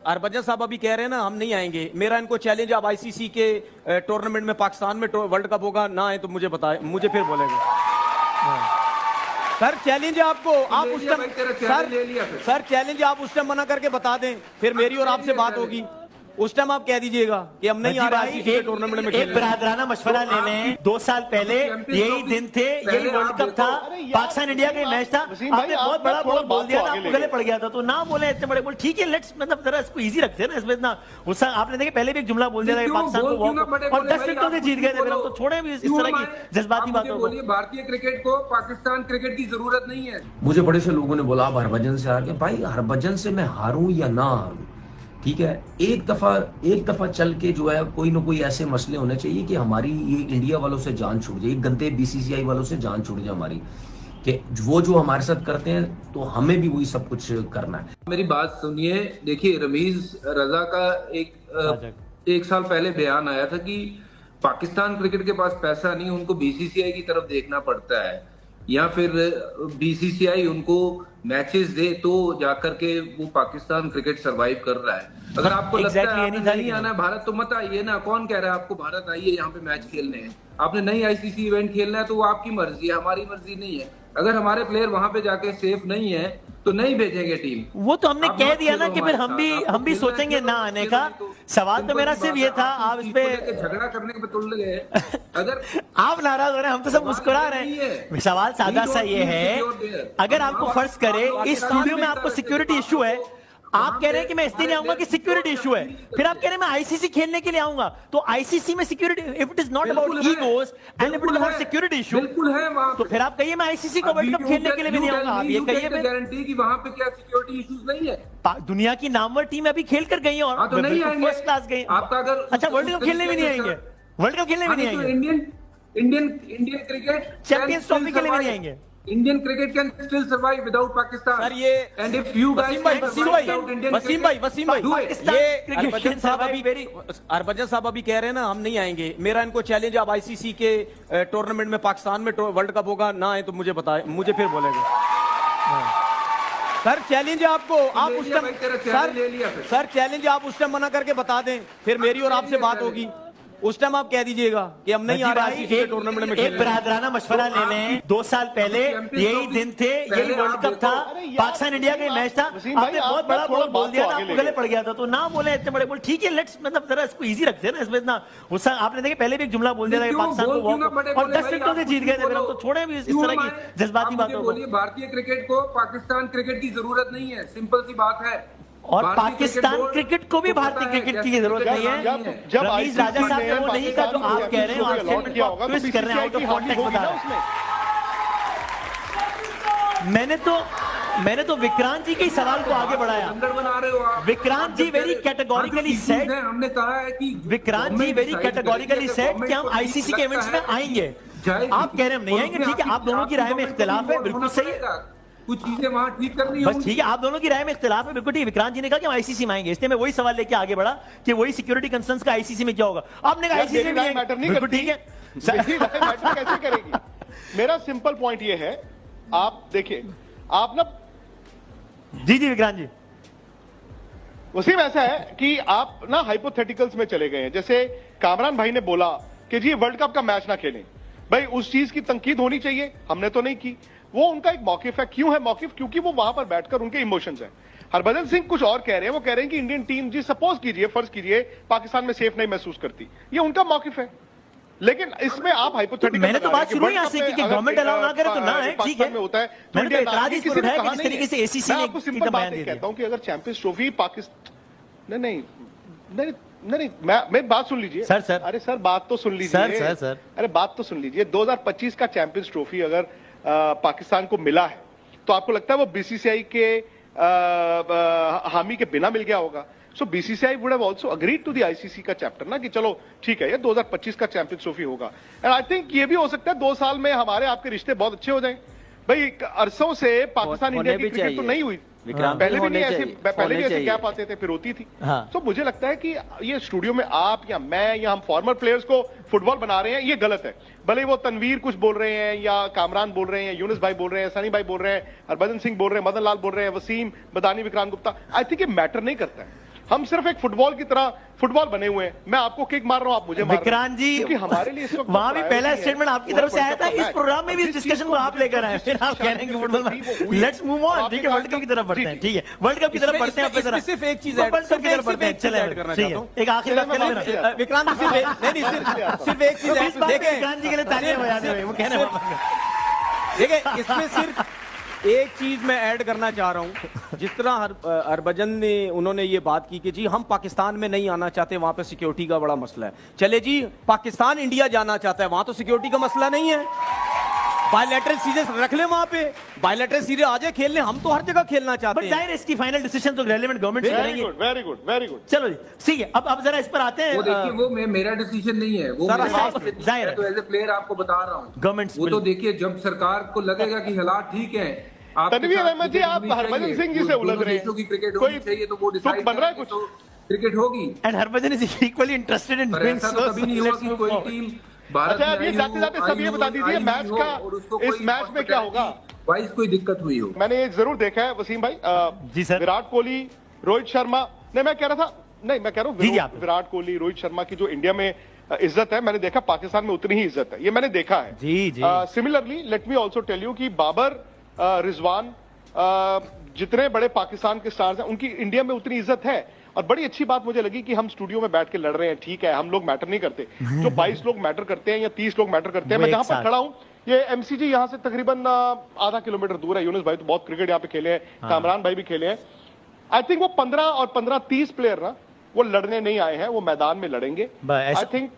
हरभजन साहब अभी कह रहे हैं ना हम नहीं आएंगे, मेरा इनको चैलेंज, आप आईसीसी के टूर्नामेंट में पाकिस्तान में वर्ल्ड कप होगा ना आए तो मुझे बताए, मुझे फिर बोलेंगे। सर चैलेंज है आपको, आप उस टाइम सर चैलेंज है, आप उस टाइम मना करके बता दें, फिर मेरी और आपसे बात होगी, उस टाइम आप कह दीजिएगा कि हम नहीं आ रहे आईसीसी के टूर्नामेंट में खेलने। एक बरादराना मशवरा ले लें, 2 साल पहले यही दिन थे, यही वर्ल्ड कप था, पाकिस्तान इंडिया का मैच था, आपने बहुत बड़ा बोल दिया था, आपको गले पड़ गया था, तो ना बोले इतने बड़े बोल, ठीक है लेट्स, मतलब जरा इसको इजी रखते हैं ना इसमें इतना गुस्सा। आपने देखे पहले भी एक जुमला बोल दिया था पाकिस्तान को और 10 विकेटों से जीत गए थे, फिर हम तो छोड़े भी इस तरह की जज्बाती बातों को। भारतीय क्रिकेट को पाकिस्तान क्रिकेट की जरूरत नहीं है। मुझे बड़े से लोगों ने बोला आप हरभजन से हार गए, भाई हरभजन से मैं हारूं या ना हारूं, ठीक है, एक दफा चल के जो है कोई ना कोई ऐसे मसले होने चाहिए कि हमारी ये इंडिया वालों से जान छूट जाए, गंदे बीसीसीआई वालों से जान छूट जाए हमारी, कि वो जो हमारे साथ करते हैं तो हमें भी वही सब कुछ करना है। मेरी बात सुनिए, देखिए रमीज रजा का एक साल पहले बयान आया था कि पाकिस्तान क्रिकेट के पास पैसा नहीं, उनको बीसीसीआई की तरफ देखना पड़ता है, या फिर बीसीसीआई उनको मैचेस दे तो जाकर के वो पाकिस्तान क्रिकेट सरवाइव कर रहा है। अगर आपको लगता है आपने नहीं आना है भारत तो मत आइए ना, कौन कह रहा है आपको भारत आइए यहाँ पे मैच खेलने हैं, आपने नहीं आईसीसी इवेंट खेलना है तो वो आपकी मर्जी है, हमारी मर्जी नहीं है। अगर हमारे प्लेयर वहां पे जाके सेफ नहीं है तो नहीं भेजेंगे टीम। वो तो हमने कह दिया ना कि फिर हम भी सोचेंगे ना आने का। सवाल तो मेरा सिर्फ ये था, आप इस पे झगड़ा करने पे तुल गए, अगर आप नाराज हो रहे हैं, हम तो सब मुस्कुरा रहे हैं। सवाल सादा सा ये है, अगर आपको फर्ज करे इस स्टूडियो में आपको सिक्योरिटी इशू है, आप कह रहे हैं कि मैं इसलिए नहीं आऊंगा कि सिक्योरिटी इशू है, फिर आप कह रहे हैं मैं आईसीसी खेलने के लिए आऊंगा, तो आईसीसी में security, if it is not about egos and if it is about security issue, बिल्कुल है वहां, तो फिर आप कहिए मैं आईसीसी को वर्ल्ड कप खेलने के लिए भी नहीं आऊंगा। आप ये कहिए गारंटी कि वहां पे क्या सिक्योरिटी इश्यूज नहीं है। दुनिया की नामवर टीम अभी खेल कर गई और तो नहीं आएंगे, फर्स्ट क्लास गई। आपका अगर अच्छा वर्ल्ड कप खेलने भी नहीं आएंगे, वर्ल्ड कप खेलने भी नहीं आएंगे, इंडियन क्रिकेट चैंपियंस ट्रॉफी के लिए भी नहीं आएंगे। Indian cricket can still survive without Pakistan. Sir ये and if you guys Wasim भाई ये हरभजन साहब अभी कह रहे हैं ना हम नहीं आएंगे, मेरा इनको चैलेंज, आप आईसीसी के टूर्नामेंट में पाकिस्तान में वर्ल्ड कप होगा ना आए तो मुझे बताए, मुझे फिर बोलेंगे। सर चैलेंज है आपको, आप उस टाइम सर चैलेंज है, आप उस टाइम मना करके बता दें, फिर मेरी और आपसे बात होगी, उस टाइम आप कह दीजिएगा कि हम नहीं आ रहे आईसीसी के टूर्नामेंट में खेलने। एक बरादराना मशवरा ले लें, 2 साल पहले यही दिन थे, यही वर्ल्ड कप था, पाकिस्तान इंडिया का मैच था, आपने बहुत बड़ा बोल दिया था, आपको गले पड़ गया था, तो ना बोले इतने बड़े बोल, ठीक है लेट्स, मतलब जरा इसको इजी रखते हैं ना इसमें इतना गुस्सा। आपने देखे पहले भी एक जुमला बोल दिया था पाकिस्तान को और 10 विकेटों से जीत गए थे, फिर हम तो छोड़े भी इस तरह की जज्बाती बातों को। भारतीय क्रिकेट को पाकिस्तान क्रिकेट की जरूरत नहीं है, सिंपल सी बात है, और पाकिस्तान क्रिकेट को भी भारतीय क्रिकेट की जरूरत नहीं है। जब रमीज राजा साहब ने वो नहीं कहा, तो आप कह रहे हो, आप स्टेटमेंट को ट्विस्ट कर रहे हैं, आउट ऑफ कॉन्टेक्स्ट बता रहे हैं। मैंने तो विक्रांत जी के सवाल को आगे बढ़ाया। बना रहे हो आप। विक्रांत जी वेरी कैटेगोरिकली सेड, हमने कहा है कि विक्रांत जी वेरी कैटेगोरिकली सेड कि हम आईसीसी के इवेंट्स में आएंगे, आप कह रहे हैं हम नहीं आएंगे। ठीक है, आप दोनों की राय में इख्तिलाफ है, बिल्कुल सही है, कुछ चीजें वहां ठीक करनी बस ठीक है, आप दोनों की राय में इख्तिलाफ है, बिल्कुल ठीक। विक्रांत जी ने कहा कि हम आईसीसी में आएंगे, इसलिए मैं वही सवाल लेके आगे बढ़ा कि वही सिक्योरिटी कंसर्न्स का आईसीसी में क्या होगा। आपने कहा आईसीसी में मैटर नहीं, बिल्कुल ठीक है, मैटर कैसे करेगी। मेरा सिंपल पॉइंट ये है, आप देखिए, आप ना जी विक्रांत जी, वसीम ऐसा है कि आप ना हाइपोथेटिकल्स में चले गए हैं। जैसे कामरान भाई ने बोला कि जी वर्ल्ड कप का मैच ना खेलें, भाई उस चीज की तनकीद होनी चाहिए, हमने तो नहीं की, वो उनका एक मौकिफ है। क्यों है मौकिफ? क्योंकि वो वहां पर बैठकर उनके इमोशंस हैं। हरभजन सिंह कुछ और कह रहे हैं, वो कह रहे हैं कि इंडियन टीम जी सपोज कीजिए, फर्ज कीजिए पाकिस्तान में सेफ नहीं महसूस करती, ये उनका मौकिफ है। लेकिन इसमें आप हाइपोथेटिकल, मैंने तो बात शुरू यहाँ से की कि गवर्नमेंट अलाउ ना करे तो ना है, ठीक है, होता है तो मैंने तो इतराज इस पर उठाया कि जिस तरीके से एसीसी ने आपको सिंपल बात कहता हूं कि अगर चैंपियंस ट्रॉफी पाकिस्तान नहीं, मैं बात सुन लीजिए सर। अरे सर बात तो सुन लीजिए सर। अरे बात तो सुन लीजिए। 2025 का चैंपियंस ट्रॉफी अगर पाकिस्तान को मिला है तो आपको लगता है वो बीसीसीआई के हामी के बिना मिल गया होगा? So BCCI would have also agreed to the ICC का चैप्टर ना, कि चलो ठीक है ये 2025 का चैंपियंस ट्रॉफी होगा। एंड आई थिंक ये भी हो सकता है 2 साल में हमारे आपके रिश्ते बहुत अच्छे हो जाए। भाई अरसों से पाकिस्तान इंडिया की क्रिकेट तो नहीं हुई, पहले भी नहीं ऐसे, पहले भी ऐसे गैप आते थे, फिर होती थी। तो मुझे लगता है कि ये स्टूडियो में आप या मैं या हम फॉर्मर प्लेयर्स को फुटबॉल बना रहे हैं, ये गलत है। भले वो तनवीर कुछ बोल रहे हैं या कामरान बोल रहे हैं, यूनुस भाई बोल रहे हैं, सनी भाई बोल रहे हैं, हरभजन सिंह बोल रहे हैं, मदन लाल बोल रहे हैं, वसीम, बदानी, विक्रांत गुप्ता, आई थिंक ये मैटर नहीं करता है। हम सिर्फ एक फुटबॉल की तरह फुटबॉल बने हुए हैं। मैं आपको किक मार रहा हूं, आप मुझे मार रहे हैं। विक्रांत जी, क्योंकि हमारे लिए इस वक्त वहां भी पहला स्टेटमेंट आपकी तरफ से आया था, इस मैच। प्रोग्राम में भी और इस जिस डिस्कशन चीज को आप लेकर आए, फिर आप कह रहे हैं कि फुटबॉल में लेट्स मूव ऑन। ठीक है, वर्ल्ड कप की तरफ बढ़ते हैं। ठीक है, वर्ल्ड कप की तरफ बढ़ते हैं। इसमें सिर्फ एक चीज वर्ल्ड कप की तरफ बढ़ते हैं। चले ऐड करना चाहता हूं, एक आखिरी बात करें विक्रांत जी, सिर्फ एक चीज है। देखें, विक्रांत जी के लिए तालियां बजा दें, वो कहने देखिए, इसमें सिर्फ एक चीज मैं ऐड करना चाह रहा हूं। जिस तरह हरभजन ने उन्होंने ये बात की कि जी हम पाकिस्तान में नहीं आना चाहते, वहां पे सिक्योरिटी का बड़ा मसला है। चले जी, पाकिस्तान इंडिया जाना चाहता है, वहां तो सिक्योरिटी का मसला नहीं है। बायलैटरल सीरीज रख ले वहां पे, बायलैटरल सीरीज आ जाए खेलने, हम तो हर जगह खेलना चाहते बट हैं। जाहिर है इसकी फाइनल डिसीजन तो रेलेवेंट गवर्नमेंट से वेरी करेंगे। Good, very good, very good. चलो जी, ठीक है, अब जरा इस पर आते हैं। वो देखिए, वो मेरा डिसीजन नहीं है, वो सर, मेरा आप- decision जाहिर है। है। तो एज ए प्लेयर आपको बता रहा हूँ, गवर्नमेंट वो तो देखिए जब सरकार को लगेगा कि हालात ठीक है, आपके तनवीर साथ अहमद जी, क्रिकेट आप होनी हरभजन चाहिए, सिंह जी से दोनों उलझ रहे हैं। देशों की क्रिकेट कोई होनी चाहिए, तो वो तुक डिसाइड बन रहा है करेंगे, कुछ? तो क्रिकेट होगी। And Harbhajan is equally interested in पर डूइंग ऐसा तो कभी नहीं हुआ कि कोई टीम भारत अच्छा, में अब ये आई जाते जाते हो, सब ये आई बता हो, दीजिए, आई मैच हो, का और उसको इस कोई मैच में क्या होगा? वाइस कोई दिक्कत हुई हो। मैंने ये जरूर देखा है वसीम भाई, जी सर। विराट कोहली, रोहित शर्मा, नहीं मैं कह रहा था, नहीं मैं कह रहा जी, जी, हूँ आप। विराट कोहली, रोहित शर्मा की जो इंडिया में इज्जत है, मैंने देखा पाकिस्तान में उतनी ही इज्जत है, ये मैंने देखा है। जी, जी। Similarly let me also tell you कि बाबर, रिजवान, जितने बड़े पाकिस्तान के स्टार्स हैं, उनकी इंडिया में उतनी इज्जत है। और बड़ी अच्छी बात मुझे लगी कि हम स्टूडियो में बैठ के लड़ रहे हैं, ठीक है, हम लोग मैटर नहीं करते, जो 22 लोग मैटर करते हैं या 30 लोग मैटर करते हैं। वो मैं एक जहां पर साथ। खड़ा हूं, ये एमसीजी यहाँ से तकरीबन आधा किलोमीटर दूर है। यूनुस भाई तो बहुत क्रिकेट यहाँ पे खेले हैं, कामरान भाई भी खेले हैं। आई थिंक वो 15 और 15-30 प्लेयर ना, वो लड़ने नहीं आए हैं, वो मैदान में लड़ेंगे। बस आई थिंक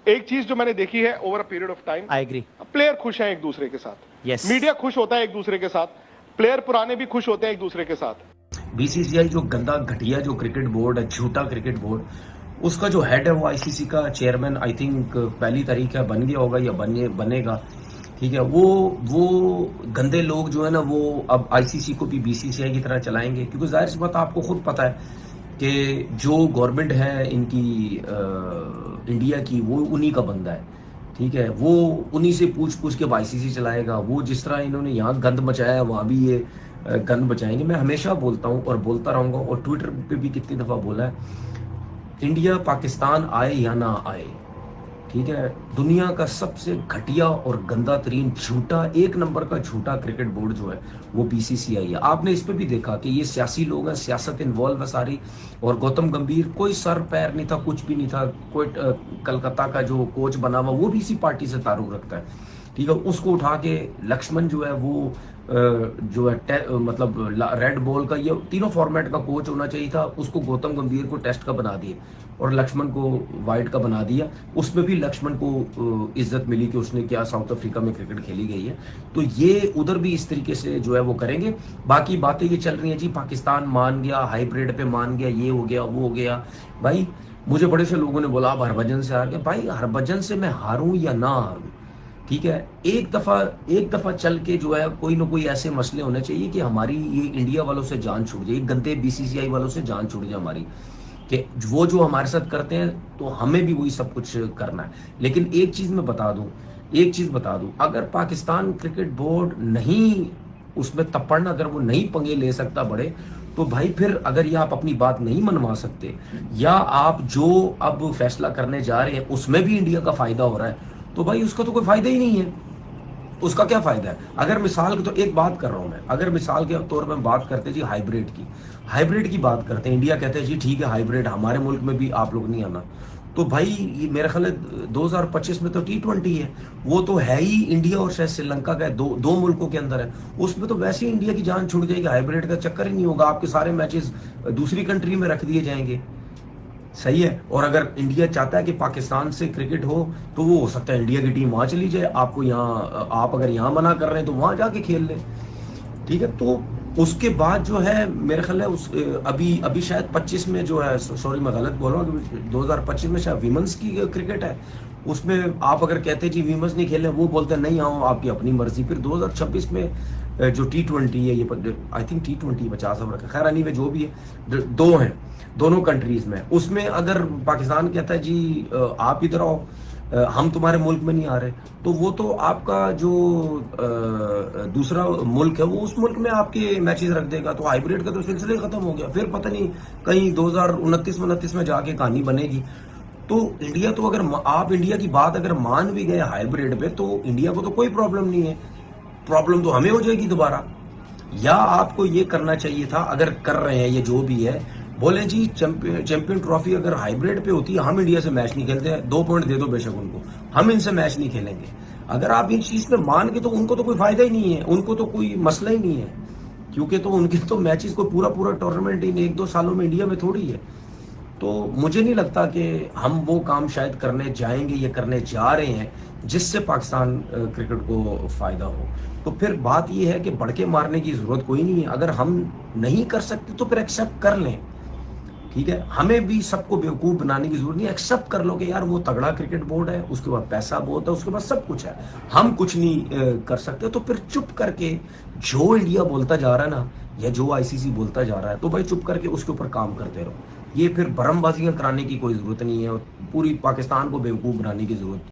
एक चीज जो मैंने देखी है over a period of time, I agree. Player खुश हैं एक दूसरे के साथ, Yes. मीडिया खुश होता है एक दूसरे के साथ, प्लेयर पुराने भी खुश होते हैं एक दूसरे के साथ। बीसीसीआई जो गंदा घटिया जो क्रिकेट बोर्ड है, झूठा क्रिकेट बोर्ड, उसका जो हेड है वो आईसीसी का चेयरमैन आई थिंक पहली तारीख है बन गया होगा या बनेगा। ठीक है, वो गंदे लोग जो है ना, वो अब आईसीसी को भी बीसीसीआई की तरह चलाएंगे, क्योंकि जाहिर सी बात आपको खुद पता है कि जो गवर्नमेंट है इनकी इंडिया की, वो उन्हीं का बंदा है। ठीक है, वो उन्हीं से पूछ के आईसीसी चलाएगा। वो जिस तरह इन्होंने यहाँ गंद मचाया है, वहां भी ये गंद बचाएंगे। मैं हमेशा बोलता हूँ और बोलता रहूंगा, और ट्विटर पे भी कितनी दफा बोला है, इंडिया पाकिस्तान आए या ना आए, ठीक है, दुनिया का सबसे घटिया और गंदा तरीन झूठा, एक नंबर का झूठा क्रिकेट बोर्ड जो है वो बीसीसीआई है। आपने इस पे भी देखा कि ये सियासी लोग हैं, सियासत इन्वॉल्व है सारी। और गौतम गंभीर कोई सर पैर नहीं था, कुछ भी नहीं था। कोई कलकत्ता का जो कोच बना हुआ वो भी इसी पार्टी से ताल्लुक रखता है। ठीक है, उसको उठा के लक्ष्मण जो है वो जो है मतलब रेड बॉल का, ये तीनों फॉर्मेट का कोच होना चाहिए था, उसको गौतम गंभीर को टेस्ट का बना दिए और लक्ष्मण को वाइट का बना दिया। उसमें भी लक्ष्मण को इज्जत मिली कि उसने क्या साउथ अफ्रीका में क्रिकेट खेली गई है। तो ये उधर भी इस तरीके से जो है वो करेंगे। बाकी बातें ये चल रही हैं जी, पाकिस्तान मान गया, हाइब्रिड पे मान गया, ये हो गया वो हो गया। भाई मुझे बड़े से लोगों ने बोला आप हरभजन से हार गए। भाई हरभजन से मैं हारूं या ना हारूं, ठीक है, एक दफा चल के जो है कोई ना कोई ऐसे मसले होने चाहिए कि हमारी ये इंडिया वालों से जान छूट जाए, गंदे बीसीसीआई वालों से जान छूट जाए हमारी, कि वो जो हमारे साथ करते हैं तो हमें भी वही सब कुछ करना है। लेकिन एक चीज बता दूं, अगर पाकिस्तान क्रिकेट बोर्ड नहीं उसमें तपड़ना, अगर वो नहीं पंगे ले सकता बड़े, तो भाई फिर अगर ये आप अपनी बात नहीं मनवा सकते, या आप जो अब फैसला करने जा रहे हैं उसमें भी इंडिया का फायदा हो रहा है, तो भाई उसका तो कोई फायदा ही नहीं है। उसका क्या फायदा है? अगर मिसाल की, तो एक बात कर रहा हूं मैं, अगर मिसाल के तौर पर बात करते जी हाइब्रिड की बात करते हैं, इंडिया कहते हैं जी ठीक है हाइब्रिड हमारे मुल्क में भी आप लोग नहीं आना, तो भाई ये मेरे ख्याल है 2025 में तो T20 है, वो तो है ही इंडिया और शायद श्रीलंका का दो मुल्कों के अंदर है, उसमें तो वैसे ही इंडिया की जान छूट जाएगी, हाइब्रिड का चक्कर ही नहीं होगा, आपके सारे मैचेस दूसरी कंट्री में रख दिए जाएंगे। सही है। और अगर इंडिया चाहता है कि पाकिस्तान से क्रिकेट हो, तो वो हो सकता है इंडिया की टीम वहां चली जाए, आपको यहाँ, आप अगर यहाँ मना कर रहे हैं तो वहां जाके खेल ले। ठीक है, तो उसके बाद जो है मेरे ख्याल है उस अभी शायद 25 में जो है, सॉरी मैं गलत बोल रहा हूँ, 2025 में शायद वीमेंस की क्रिकेट है, उसमें आप अगर कहते जी वीमेंस नहीं खेलने, वो बोलते नहीं आओ आपकी अपनी मर्जी। फिर 2026 में जो T20 है, ये आई थिंक T20 50 ओवर का, खैर एनीवे जो भी है, दो हैं दोनों कंट्रीज में, उसमें अगर पाकिस्तान कहता है जी आप इधर आओ, हम तुम्हारे मुल्क में नहीं आ रहे, तो वो तो आपका जो दूसरा मुल्क है वो उस मुल्क में आपके मैचेस रख देगा, तो हाइब्रिड का तो सिलसिला ही खत्म हो गया। फिर पता नहीं कहीं 2029 में जाके कहानी बनेगी। तो इंडिया तो अगर आप इंडिया की बात अगर मान भी गए हाइब्रिड पे, तो इंडिया को तो कोई प्रॉब्लम नहीं है, प्रॉब्लम तो हमें हो जाएगी दोबारा। या आपको ये करना चाहिए था, अगर कर रहे हैं ये जो भी है, बोले जी चैंपियन ट्रॉफी अगर हाइब्रिड पे होती है, हम इंडिया से मैच नहीं खेलते हैं, 2 पॉइंट दे दो बेशक उनको, हम इनसे मैच नहीं खेलेंगे। अगर आप इन चीज पे मान के, तो उनको तो कोई फायदा ही नहीं है, उनको तो कोई मसला ही नहीं है, क्योंकि तो उनके तो मैचेस को पूरा टूर्नामेंट इन 1-2 सालों में इंडिया में थोड़ी है। तो मुझे नहीं लगता कि हम वो काम शायद करने जाएंगे, ये करने जा रहे हैं जिससे पाकिस्तान क्रिकेट को फायदा हो। तो फिर बात ये है कि भड़के मारने की जरूरत कोई नहीं है। अगर हम नहीं कर सकते तो फिर एक्सेप्ट कर लें, ठीक है। हमें भी सबको बेवकूफ बनाने की जरूरत नहीं, एक्सेप्ट कर लो कि यार वो तगड़ा क्रिकेट बोर्ड है, उसके बाद पैसा बहुत है, उसके बाद सब कुछ है, हम कुछ नहीं कर सकते। तो फिर चुप करके जो इंडिया बोलता जा रहा है ना, या जो आईसीसी बोलता जा रहा है, तो भाई चुप करके उसके ऊपर काम करते रहो। ये फिर भरमबाजियां कराने की कोई जरूरत नहीं है, पूरी पाकिस्तान को बेवकूफ बनाने की जरूरत